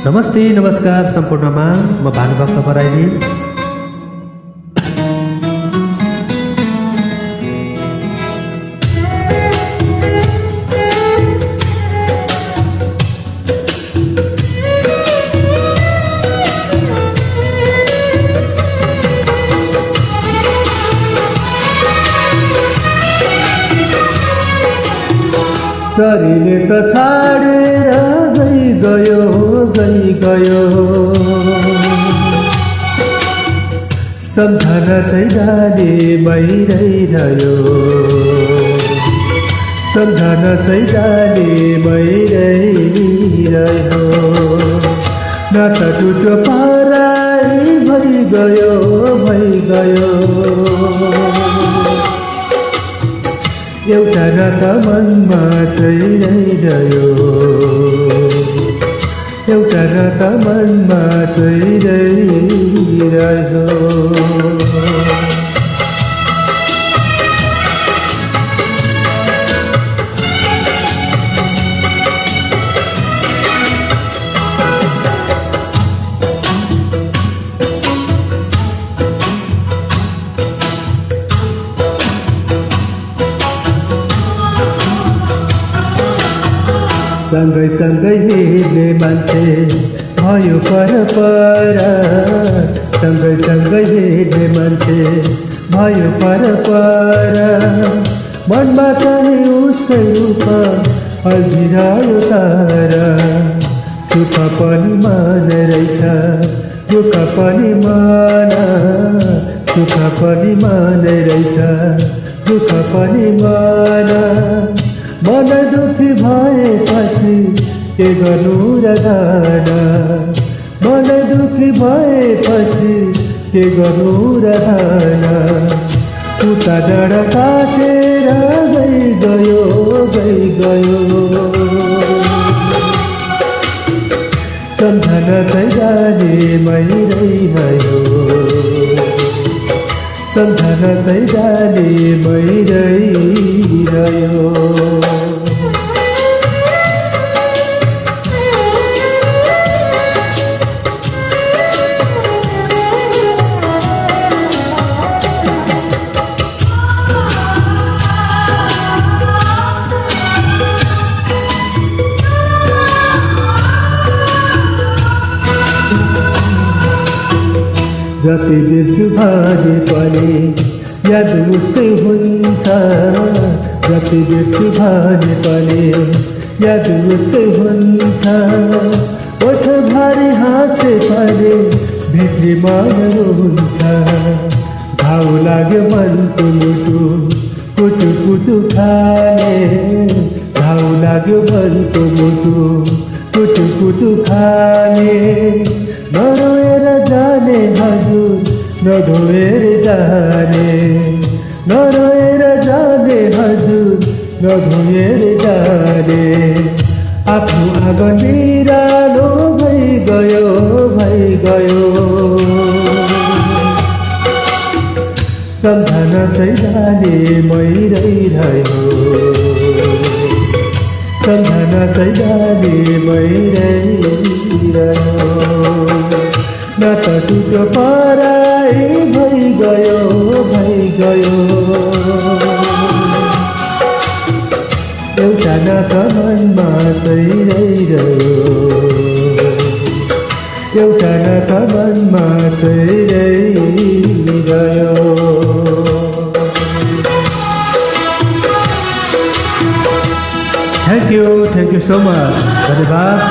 नमस्ते नमस्कार सम्पूर्णमा म भानुभक्त बराइली। शरीरले त छाडेर गयो सम्झना चाहिँ जाने भइरह्यो, सम्झना चाहिँ जाने भइरह्यो। नाता टुटो पराई भइगयो एउटा नाता मनमा चाहिँ रह्यो, एउटा नाता मनमा चाहिँ रह्यो। सँगै सँगै हिँड्ने मान्छे भयो पर, सँगै सँगै हिँड्ने मान्छे भयो पर। मनमा चाहिँ उसकै रूप अल्झिरह्यो तारा। सुख पनि मन रहेछ, दुःख पनि मन, सुख पनि मन रहेछ, दुःख पनि मन। मन दुखी भएपछि के गर्नु र गाना, मन दुखी भएपछि के गर्नु र गाना। उता डाँडा काटेर गयो सम्झना चाहिँ जाने भइरह्यो, सम्झना चाहिँ जाने भइरह्यो। जति बिर्छु भने पनि याद उस्तै हुन्छ, जति बिर्छु भने पनि याद उस्तै हुन्छ। ओठ भारी हाँसे पनि भित्री मन हुन्छ। घाउ लाग्यो मनको मुटु कुटु कुटु खाने, घाउ लाग्यो मनको मुटु कुटु कुटु खाने। नरोएर जाने हजुर नधोएर जाने, नरोएर जाने हजुर नधोएर जाने। आफ्नो आँगन बिरालो भइगयो सम्झना चाहिँ जाने भइरह्यो, सम्झना चाहिँ जाने भइरह्यो। नाता टुटो पराई भइगयो एउटा नाता मनमा चाहिँ रह्यो, एउटा नाता मनमा चाहिँ रह्यो। थ्याङ्क यू सो मच, धन्यवाद।